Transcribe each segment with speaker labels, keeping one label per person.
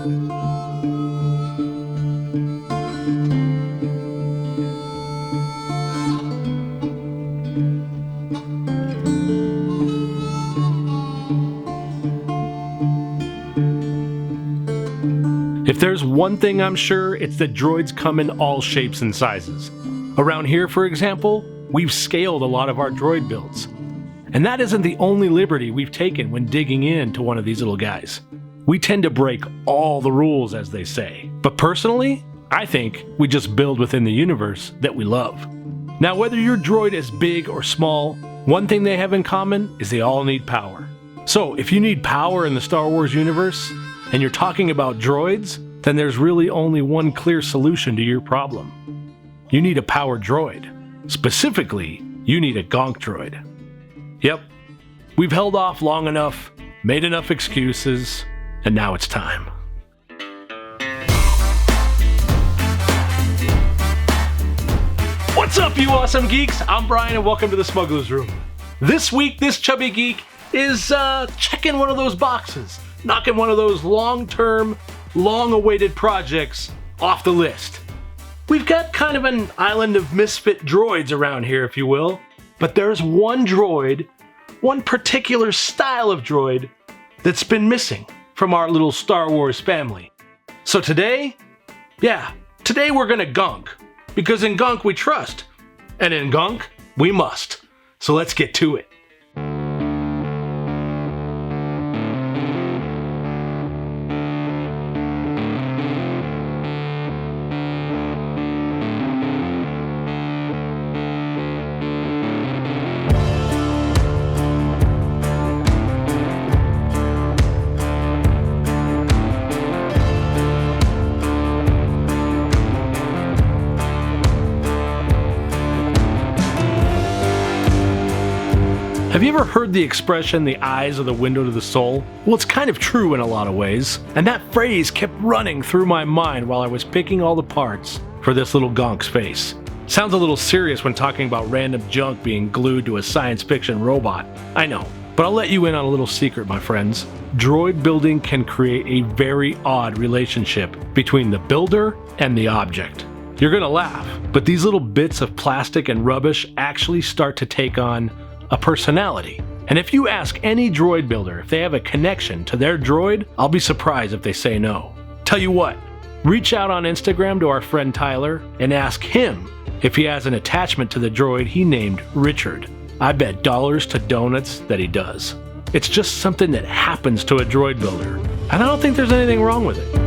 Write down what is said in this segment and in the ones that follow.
Speaker 1: If there's one thing I'm sure, it's that droids come in all shapes and sizes. Around here, for example, we've scaled a lot of our droid builds. And that isn't the only liberty we've taken when digging into one of these little guys. We tend to break all the rules, as they say. But personally, I think we just build within the universe that we love. Now, whether your droid is big or small, one thing they have in common is they all need power. So if you need power in the Star Wars universe, and you're talking about droids, then there's really only one clear solution to your problem. You need a power droid. Specifically, you need a Gonk Droid. Yep, we've held off long enough, made enough excuses, and now it's time. What's up, you awesome geeks? I'm Brian, and welcome to the Smuggler's Room. This week, this chubby geek is checking one of those boxes, knocking one of those long-term, long-awaited projects off the list. We've got kind of an island of misfit droids around here, if you will, but there's one droid, one particular style of droid, that's been missing from our little Star Wars family. So today we're gonna Gonk, because in Gonk we trust, and in Gonk we must. So let's get to it. Have you ever heard the expression, the eyes are the window to the soul? Well, it's kind of true in a lot of ways, and that phrase kept running through my mind while I was picking all the parts for this little Gonk's face. Sounds a little serious when talking about random junk being glued to a science fiction robot. I know, but I'll let you in on a little secret, my friends. Droid building can create a very odd relationship between the builder and the object. You're gonna laugh, but these little bits of plastic and rubbish actually start to take on a personality. And if you ask any droid builder if they have a connection to their droid, I'll be surprised if they say no. Tell you what, reach out on Instagram to our friend Tyler and ask him if he has an attachment to the droid he named Richard. I bet dollars to donuts that he does. It's just something that happens to a droid builder, and I don't think there's anything wrong with it.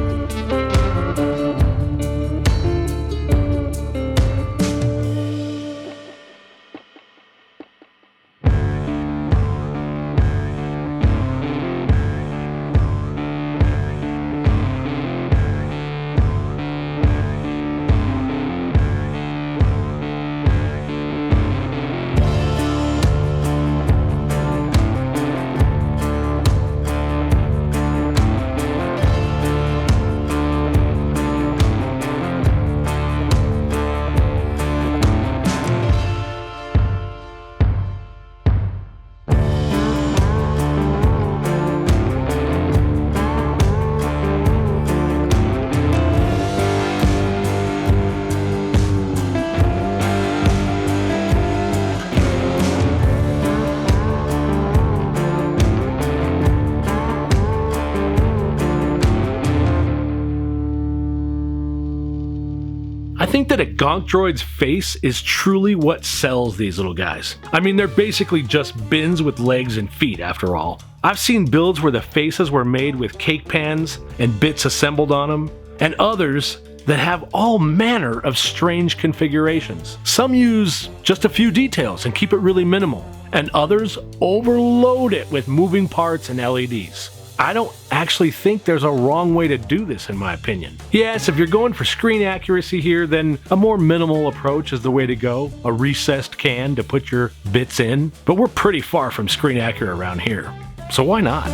Speaker 1: I think that a Gonk Droid's face is truly what sells these little guys. I mean, they're basically just bins with legs and feet after all. I've seen builds where the faces were made with cake pans and bits assembled on them, and others that have all manner of strange configurations. Some use just a few details and keep it really minimal, and others overload it with moving parts and LEDs. I don't actually think there's a wrong way to do this, in my opinion. Yes, if you're going for screen accuracy here, then a more minimal approach is the way to go. A recessed can to put your bits in. But we're pretty far from screen accurate around here, so why not?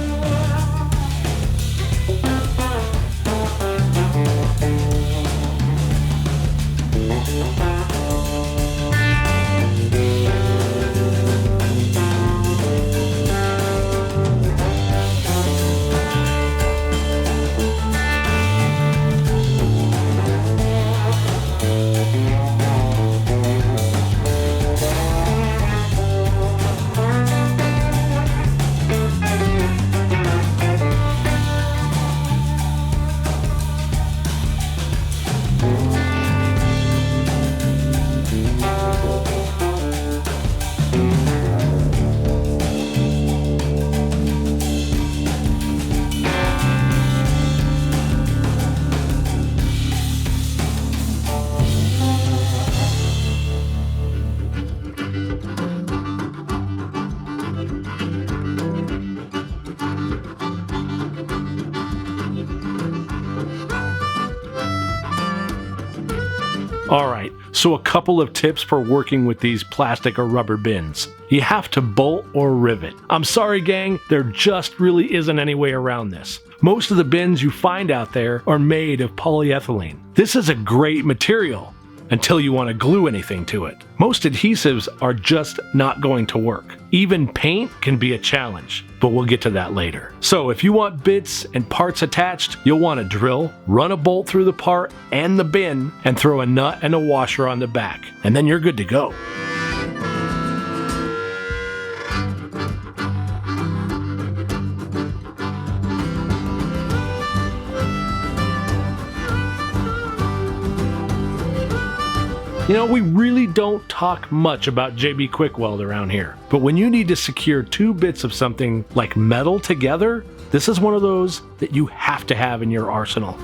Speaker 1: Alright, so a couple of tips for working with these plastic or rubber bins. You have to bolt or rivet. I'm sorry gang, there just really isn't any way around this. Most of the bins you find out there are made of polyethylene. This is a great material until you want to glue anything to it. Most adhesives are just not going to work. Even paint can be a challenge, but we'll get to that later. So if you want bits and parts attached, you'll want to drill, run a bolt through the part and the bin, and throw a nut and a washer on the back, and then you're good to go. You know, we really don't talk much about JB Quick Weld around here, but when you need to secure two bits of something like metal together, this is one of those that you have to have in your arsenal.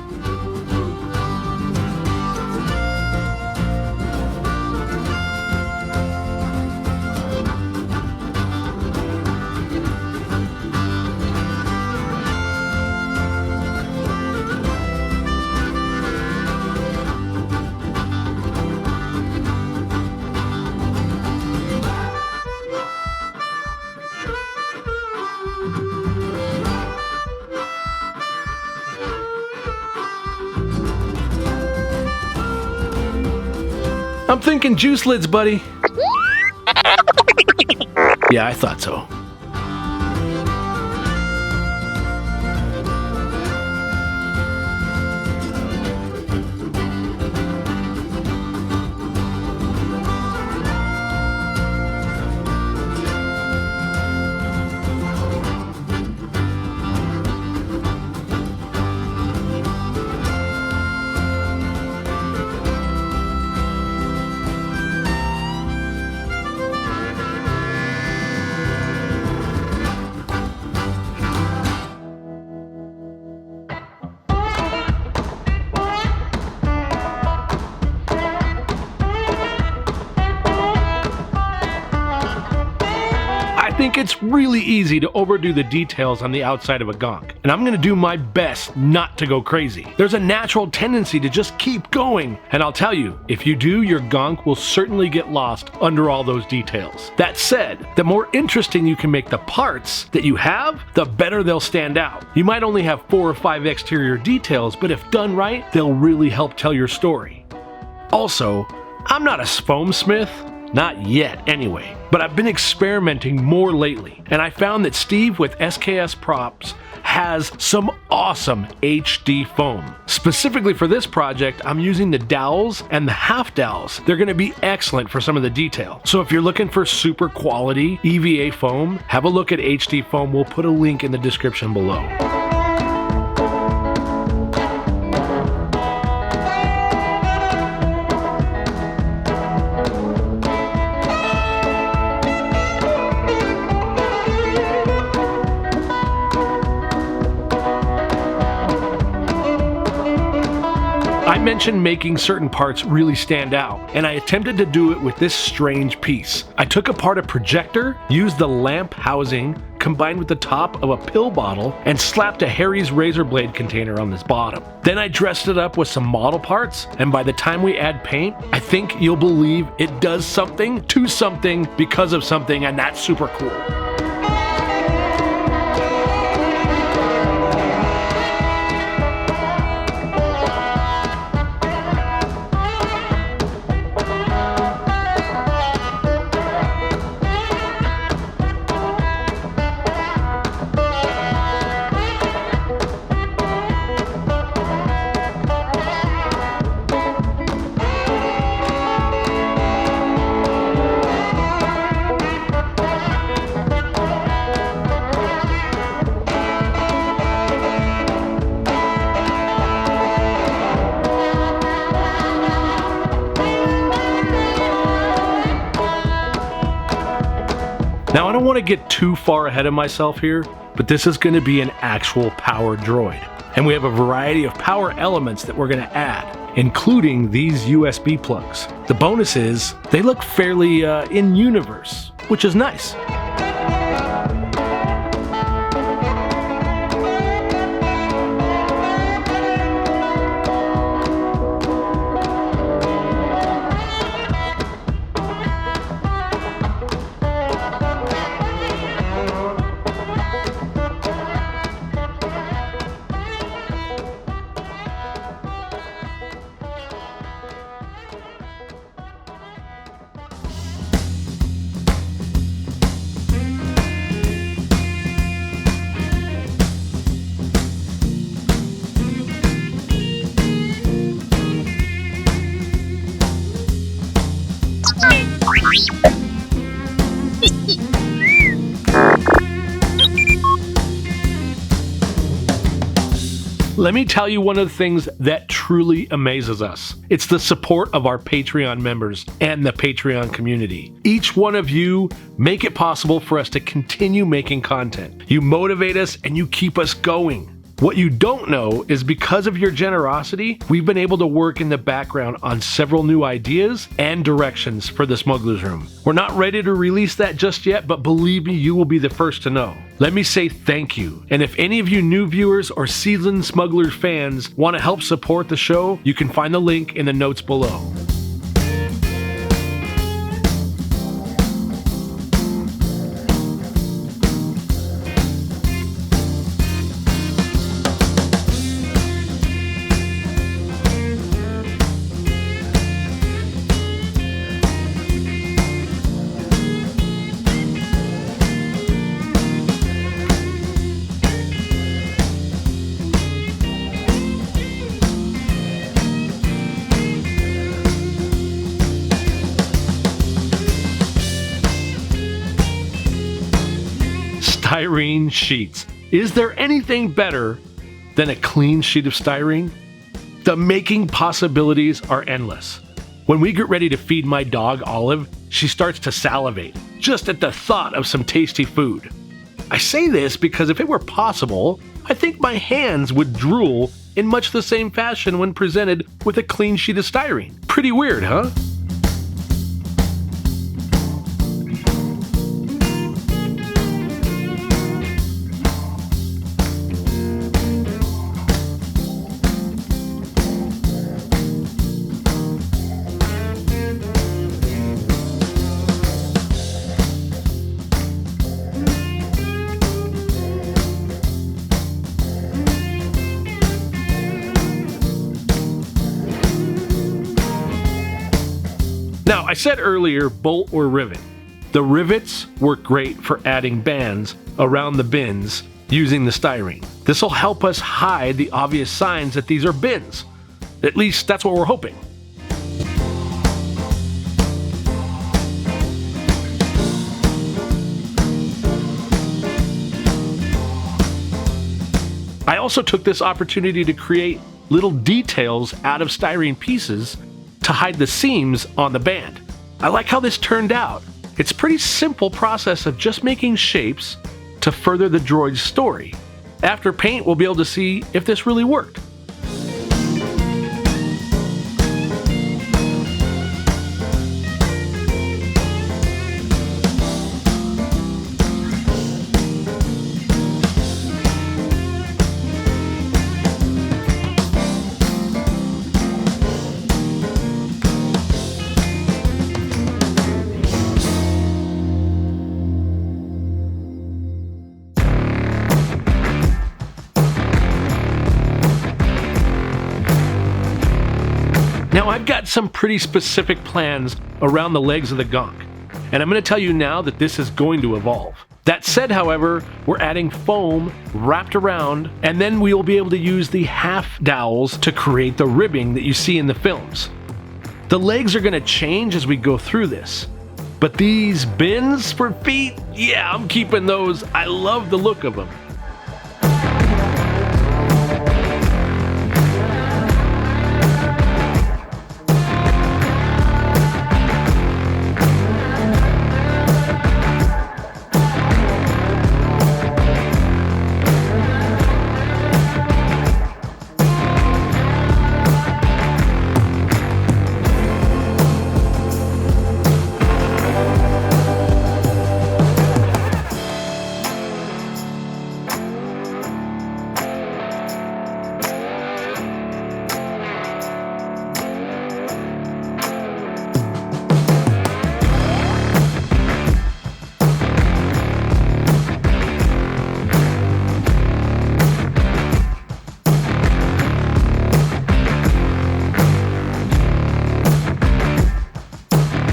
Speaker 1: I'm thinking juice lids, buddy. Yeah, I thought so. I think it's really easy to overdo the details on the outside of a gonk, and I'm going to do my best not to go crazy. There's a natural tendency to just keep going, and I'll tell you, if you do, your gonk will certainly get lost under all those details. That said, the more interesting you can make the parts that you have, the better they'll stand out. You might only have 4 or 5 exterior details, but if done right, they'll really help tell your story. Also, I'm not a foam smith. Not yet, anyway. But I've been experimenting more lately, and I found that Steve with SKS Props has some awesome HD foam. Specifically for this project, I'm using the dowels and the half dowels. They're going to be excellent for some of the detail. So if you're looking for super quality EVA foam, have a look at HD foam. We'll put a link in the description below. I mentioned making certain parts really stand out, and I attempted to do it with this strange piece. I took apart a projector, used the lamp housing combined with the top of a pill bottle, and slapped a Harry's razor blade container on this bottom. Then I dressed it up with some model parts, and by the time we add paint, I think you'll believe it does something to something because of something, and that's super cool. Now I don't want to get too far ahead of myself here, but this is going to be an actual power droid. And we have a variety of power elements that we're going to add, including these USB plugs. The bonus is, they look fairly in-universe, which is nice. Let me tell you one of the things that truly amazes us. It's the support of our Patreon members and the Patreon community. Each one of you make it possible for us to continue making content. You motivate us and you keep us going. What you don't know is because of your generosity, we've been able to work in the background on several new ideas and directions for the Smuggler's Room. We're not ready to release that just yet, but believe me, you will be the first to know. Let me say thank you. And if any of you new viewers or seasoned Smugglers fans want to help support the show, you can find the link in the notes below. Styrene sheets. Is there anything better than a clean sheet of styrene? The making possibilities are endless. When we get ready to feed my dog Olive, she starts to salivate just at the thought of some tasty food. I say this because if it were possible, I think my hands would drool in much the same fashion when presented with a clean sheet of styrene. Pretty weird, huh? Now, I said earlier, bolt or rivet. The rivets work great for adding bands around the bins using the styrene. This will help us hide the obvious signs that these are bins. At least that's what we're hoping. I also took this opportunity to create little details out of styrene pieces to hide the seams on the band. I like how this turned out. It's a pretty simple process of just making shapes to further the droid's story. After paint, we'll be able to see if this really worked. Now, I've got some pretty specific plans around the legs of the Gonk, and I'm going to tell you now that this is going to evolve. That said, however, we're adding foam wrapped around, and then we will be able to use the half dowels to create the ribbing that you see in the films. The legs are going to change as we go through this, but these bins for feet, yeah, I'm keeping those. I love the look of them.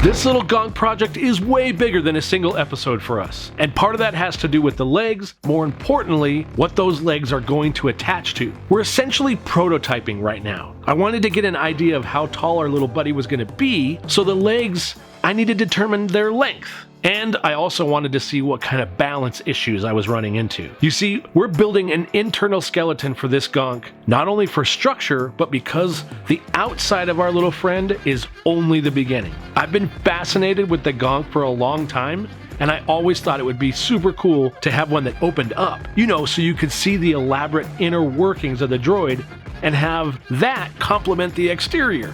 Speaker 1: This little Gonk project is way bigger than a single episode for us, and part of that has to do with the legs, more importantly, what those legs are going to attach to. We're essentially prototyping right now. I wanted to get an idea of how tall our little buddy was going to be, so the legs, I need to determine their length. And I also wanted to see what kind of balance issues I was running into. You see, we're building an internal skeleton for this Gonk, not only for structure, but because the outside of our little friend is only the beginning. I've been fascinated with the Gonk for a long time, and I always thought it would be super cool to have one that opened up, so you could see the elaborate inner workings of the droid and have that complement the exterior.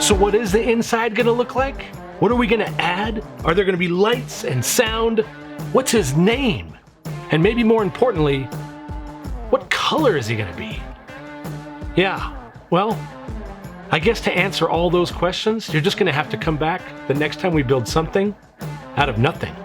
Speaker 1: So what is the inside gonna look like? What are we gonna add? Are there gonna be lights and sound? What's his name? And maybe more importantly, what color is he gonna be? Yeah, well, I guess to answer all those questions, you're just gonna have to come back the next time we build something out of nothing.